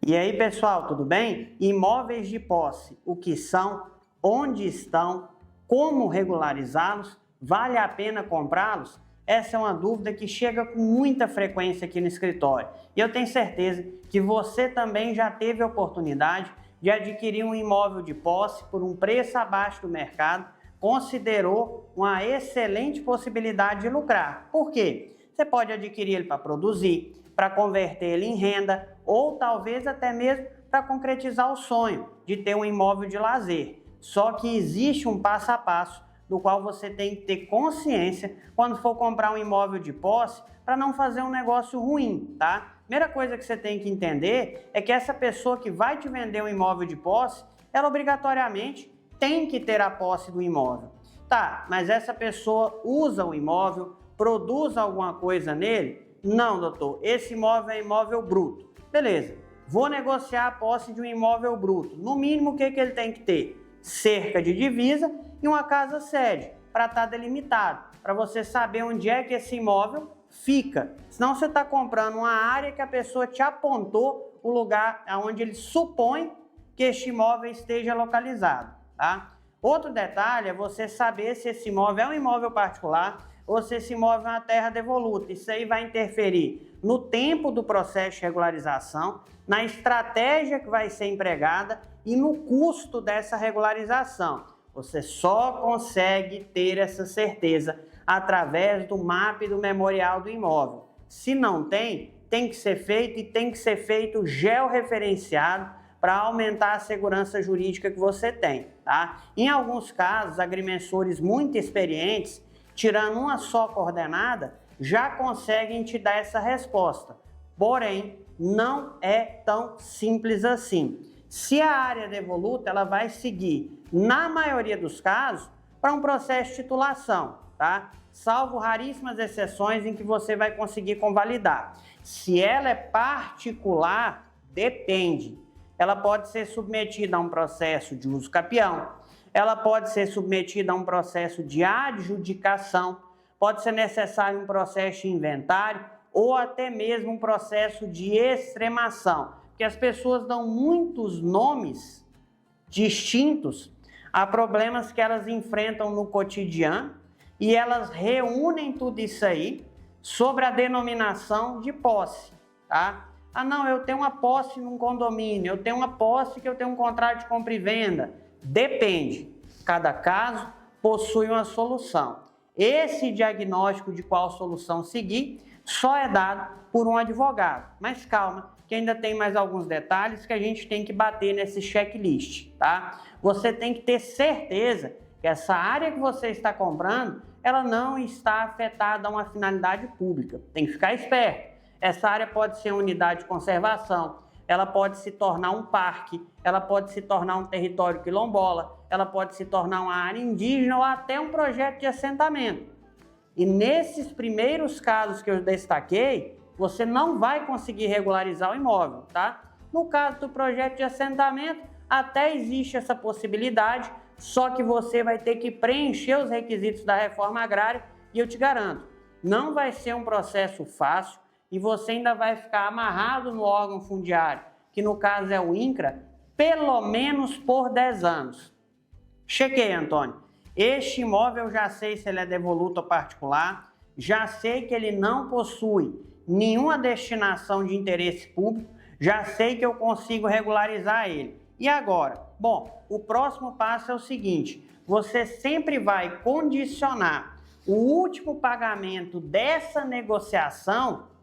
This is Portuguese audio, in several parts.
E aí, pessoal, tudo bem? Imóveis de posse, o que são, onde estão, como regularizá-los, vale a pena comprá-los? Essa é uma dúvida que chega com muita frequência aqui no escritório. E eu tenho certeza que você também já teve a oportunidade de adquirir um imóvel de posse por um preço abaixo do mercado, considerou uma excelente possibilidade de lucrar. Por quê? Você pode adquirir ele para produzir, para converter ele em renda ou talvez até mesmo para concretizar o sonho de ter um imóvel de lazer. Só que existe um passo a passo do qual você tem que ter consciência quando for comprar um imóvel de posse para não fazer um negócio ruim, tá? Primeira coisa que você tem que entender é que essa pessoa que vai te vender um imóvel de posse, ela obrigatoriamente tem que ter a posse do imóvel. Tá, mas essa pessoa usa o imóvel, produz alguma coisa nele? Não, doutor, esse imóvel é imóvel bruto. Beleza, vou negociar a posse de um imóvel bruto. No mínimo, o que ele tem que ter? Cerca de divisa e uma casa sede, para estar delimitado, para você saber onde é que esse imóvel fica. Senão você está comprando uma área que a pessoa te apontou o lugar onde ele supõe que este imóvel esteja localizado, tá? Outro detalhe é você saber se esse imóvel é um imóvel particular ou se esse imóvel é uma terra devoluta. Isso aí vai interferir no tempo do processo de regularização, na estratégia que vai ser empregada e no custo dessa regularização. Você só consegue ter essa certeza através do mapa e do memorial do imóvel. Se não tem, tem que ser feito e tem que ser feito georreferenciado para aumentar a segurança jurídica que você tem, tá? Em alguns casos, agrimensores muito experientes, tirando uma só coordenada, já conseguem te dar essa resposta. Porém, não é tão simples assim. Se a área devoluta, ela vai seguir, na maioria dos casos, para um processo de titulação, tá? Salvo raríssimas exceções em que você vai conseguir convalidar. Se ela é particular, depende. Ela pode ser submetida a um processo de uso capião, ela pode ser submetida a um processo de adjudicação, pode ser necessário um processo de inventário ou até mesmo um processo de extremação, porque as pessoas dão muitos nomes distintos a problemas que elas enfrentam no cotidiano e elas reúnem tudo isso aí sobre a denominação de posse, tá? Ah, não, eu tenho uma posse num condomínio, eu tenho uma posse que eu tenho um contrato de compra e venda. Depende. Cada caso possui uma solução. Esse diagnóstico de qual solução seguir só é dado por um advogado. Mas calma, que ainda tem mais alguns detalhes que a gente tem que bater nesse checklist, tá? Você tem que ter certeza que essa área que você está comprando, ela não está afetada a uma finalidade pública. Tem que ficar esperto. Essa área pode ser uma unidade de conservação, ela pode se tornar um parque, ela pode se tornar um território quilombola, ela pode se tornar uma área indígena ou até um projeto de assentamento. E nesses primeiros casos que eu destaquei, você não vai conseguir regularizar o imóvel, tá? No caso do projeto de assentamento, até existe essa possibilidade, só que você vai ter que preencher os requisitos da reforma agrária e eu te garanto, não vai ser um processo fácil, e você ainda vai ficar amarrado no órgão fundiário, que no caso é o INCRA, pelo menos por 10 anos. Chequei, Antônio. Este imóvel eu já sei se ele é devoluto ou particular, já sei que ele não possui nenhuma destinação de interesse público, já sei que eu consigo regularizar ele. E agora? Bom, o próximo passo é o seguinte, você sempre vai condicionar o último pagamento dessa negociação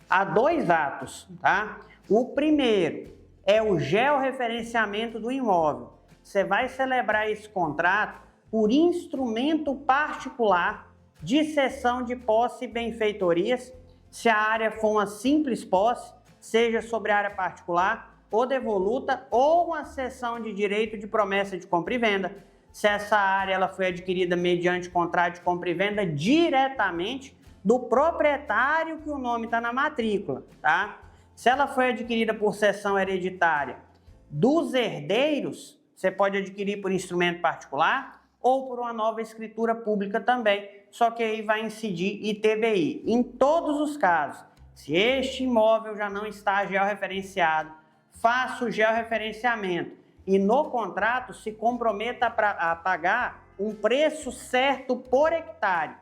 há 2 atos, tá? O primeiro é o georreferenciamento do imóvel. Você vai celebrar esse contrato por instrumento particular de cessão de posse e benfeitorias, se a área for uma simples posse, seja sobre área particular ou devoluta, ou uma cessão de direito de promessa de compra e venda, se essa área ela foi adquirida mediante contrato de compra e venda diretamente do proprietário que o nome está na matrícula, tá? Se ela foi adquirida por cessão hereditária dos herdeiros, você pode adquirir por instrumento particular ou por uma nova escritura pública também, só que aí vai incidir ITBI. Em todos os casos, se este imóvel já não está georreferenciado, faça o georreferenciamento e no contrato se comprometa a pagar um preço certo por hectare.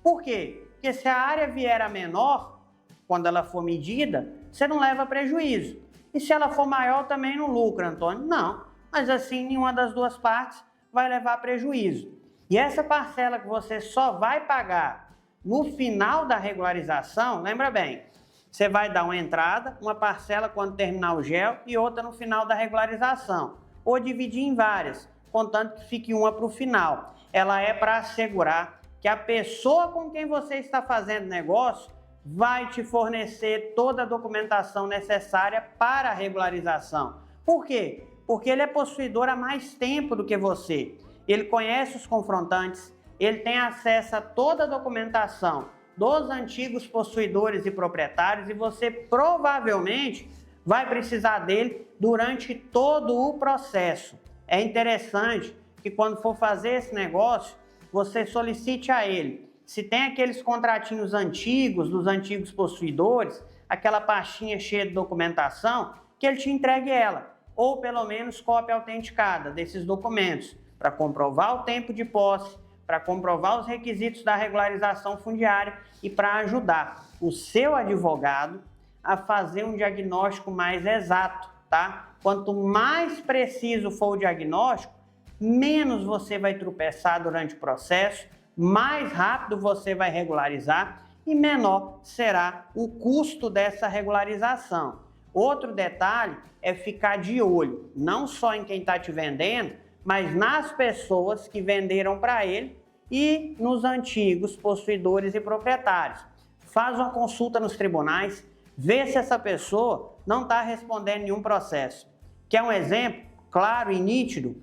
Por quê? Porque se a área vier a menor, quando ela for medida, você não leva prejuízo. E se ela for maior, também não lucra, Antônio? Não, mas assim nenhuma das duas partes vai levar prejuízo. E essa parcela que você só vai pagar no final da regularização, lembra bem, você vai dar uma entrada, uma parcela quando terminar o GEL e outra no final da regularização. Ou dividir em várias, contanto que fique uma para o final. Ela é para assegurar que a pessoa com quem você está fazendo negócio vai te fornecer toda a documentação necessária para a regularização. Por quê? Porque ele é possuidor há mais tempo do que você. Ele conhece os confrontantes, ele tem acesso a toda a documentação dos antigos possuidores e proprietários e você provavelmente vai precisar dele durante todo o processo. É interessante que quando for fazer esse negócio, você solicite a ele, se tem aqueles contratinhos antigos dos antigos possuidores, aquela pastinha cheia de documentação, que ele te entregue ela, ou pelo menos cópia autenticada desses documentos, para comprovar o tempo de posse, para comprovar os requisitos da regularização fundiária e para ajudar o seu advogado a fazer um diagnóstico mais exato, tá? Quanto mais preciso for o diagnóstico, menos você vai tropeçar durante o processo, mais rápido você vai regularizar e menor será o custo dessa regularização. Outro detalhe é ficar de olho, não só em quem está te vendendo, mas nas pessoas que venderam para ele e nos antigos possuidores e proprietários. Faz uma consulta nos tribunais, vê se essa pessoa não está respondendo nenhum processo. Quer um exemplo claro e nítido?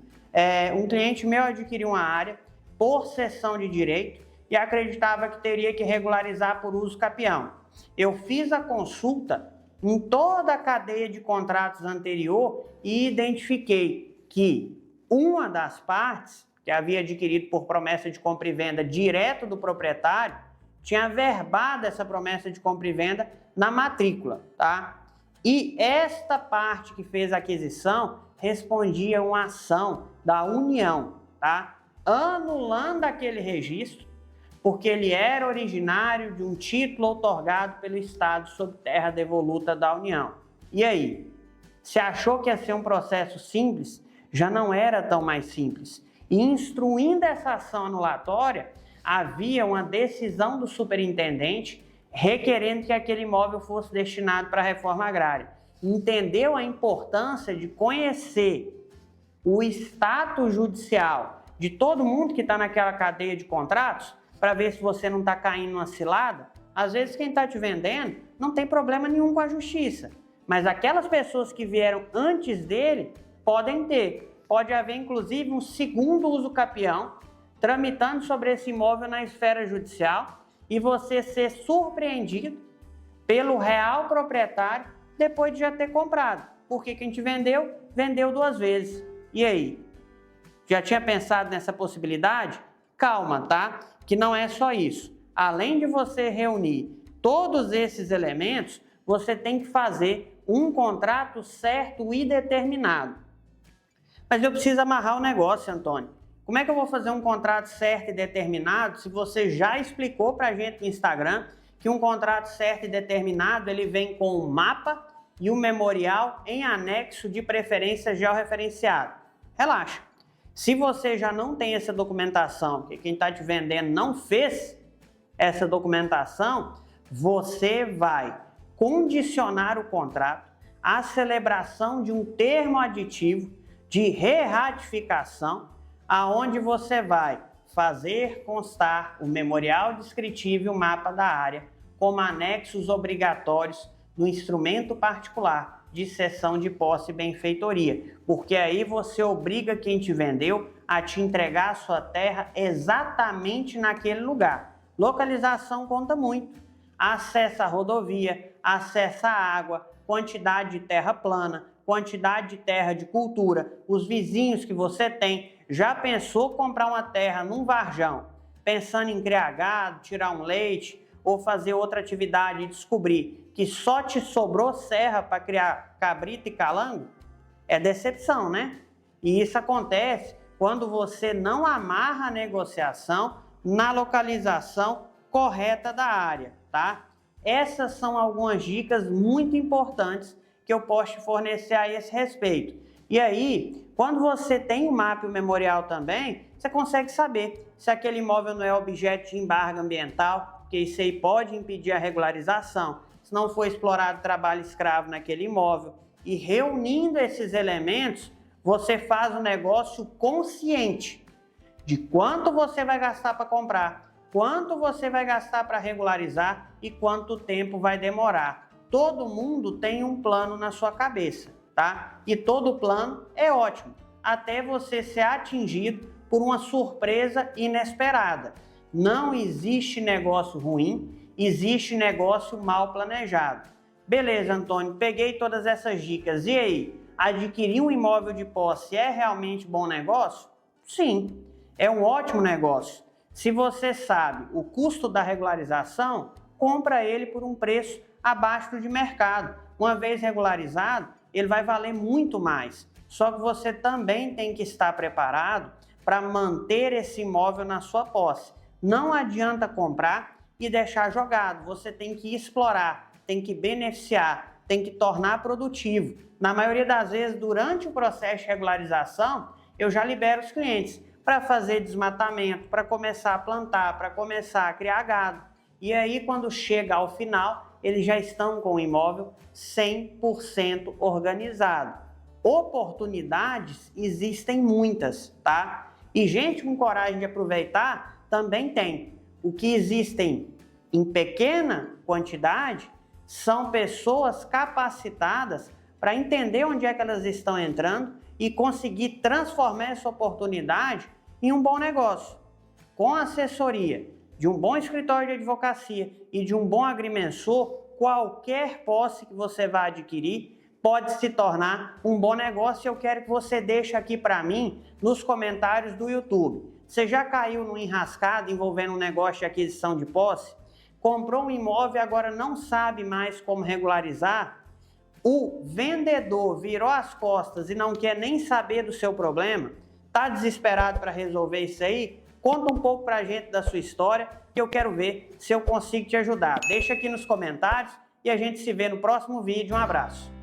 Um cliente meu adquiriu uma área por cessão de direito e acreditava que teria que regularizar por uso capião. Eu fiz a consulta em toda a cadeia de contratos anterior e identifiquei que uma das partes, que havia adquirido por promessa de compra e venda direto do proprietário, tinha averbado essa promessa de compra e venda na matrícula, tá? E esta parte que fez a aquisição respondia a uma ação da União, tá? Anulando aquele registro, porque ele era originário de um título outorgado pelo Estado sob terra devoluta da União. E aí? Se achou que ia ser um processo simples, já não era tão mais simples. E instruindo essa ação anulatória, havia uma decisão do superintendente requerendo que aquele imóvel fosse destinado para a reforma agrária. Entendeu a importância de conhecer o status judicial de todo mundo que está naquela cadeia de contratos, para ver se você não está caindo numa cilada? Às vezes quem está te vendendo não tem problema nenhum com a justiça, mas aquelas pessoas que vieram antes dele podem ter. Pode haver inclusive um segundo uso capião tramitando sobre esse imóvel na esfera judicial e você ser surpreendido pelo real proprietário depois de já ter comprado. Porque quem te vendeu, vendeu duas vezes. E aí? Já tinha pensado nessa possibilidade? Calma, tá? Que não é só isso. Além de você reunir todos esses elementos, você tem que fazer um contrato certo e determinado. Mas eu preciso amarrar o negócio, Antônio. Como é que eu vou fazer um contrato certo e determinado se você já explicou para a gente no Instagram que um contrato certo e determinado ele vem com um mapa e um memorial em anexo de preferência georreferenciado? Relaxa. Se você já não tem essa documentação, porque quem está te vendendo não fez essa documentação, você vai condicionar o contrato à celebração de um termo aditivo de re-ratificação, aonde você vai fazer constar o memorial descritivo e o mapa da área como anexos obrigatórios no instrumento particular de cessão de posse e benfeitoria, porque aí você obriga quem te vendeu a te entregar a sua terra exatamente naquele lugar. Localização conta muito. Acesso à rodovia, acesso à água, quantidade de terra plana, quantidade de terra de cultura, os vizinhos que você tem. Já pensou comprar uma terra num varjão, pensando em criar gado, tirar um leite, ou fazer outra atividade e descobrir que só te sobrou serra para criar cabrito e calango, é decepção, né? E isso acontece quando você não amarra a negociação na localização correta da área, tá? Essas são algumas dicas muito importantes que eu posso te fornecer a esse respeito. E aí, quando você tem o mapa e o memorial também, você consegue saber se aquele imóvel não é objeto de embargo ambiental, porque isso aí pode impedir a regularização, se não for explorado trabalho escravo naquele imóvel. E reunindo esses elementos, você faz um negócio consciente de quanto você vai gastar para comprar, quanto você vai gastar para regularizar e quanto tempo vai demorar. Todo mundo tem um plano na sua cabeça, tá? E todo plano é ótimo, até você ser atingido por uma surpresa inesperada. Não existe negócio ruim, existe negócio mal planejado. Beleza, Antônio, peguei todas essas dicas. E aí, adquirir um imóvel de posse é realmente bom negócio? Sim, é um ótimo negócio. Se você sabe o custo da regularização, compra ele por um preço abaixo do de mercado. Uma vez regularizado, ele vai valer muito mais. Só que você também tem que estar preparado para manter esse imóvel na sua posse. Não adianta comprar e deixar jogado. Você tem que explorar, tem que beneficiar, tem que tornar produtivo. Na maioria das vezes, durante o processo de regularização, eu já libero os clientes para fazer desmatamento, para começar a plantar, para começar a criar gado. E aí, quando chega ao final, eles já estão com o imóvel 100% organizado. Oportunidades existem muitas, tá? E gente com coragem de aproveitar também tem. O que existem em pequena quantidade são pessoas capacitadas para entender onde é que elas estão entrando e conseguir transformar essa oportunidade em um bom negócio. Com a assessoria de um bom escritório de advocacia e de um bom agrimensor, qualquer posse que você vai adquirir pode se tornar um bom negócio. E eu quero que você deixe aqui para mim nos comentários do YouTube. Você já caiu numa enrascada envolvendo um negócio de aquisição de posse? Comprou um imóvel e agora não sabe mais como regularizar? O vendedor virou as costas e não quer nem saber do seu problema? Está desesperado para resolver isso aí? Conta um pouco para a gente da sua história que eu quero ver se eu consigo te ajudar. Deixa aqui nos comentários e a gente se vê no próximo vídeo. Um abraço.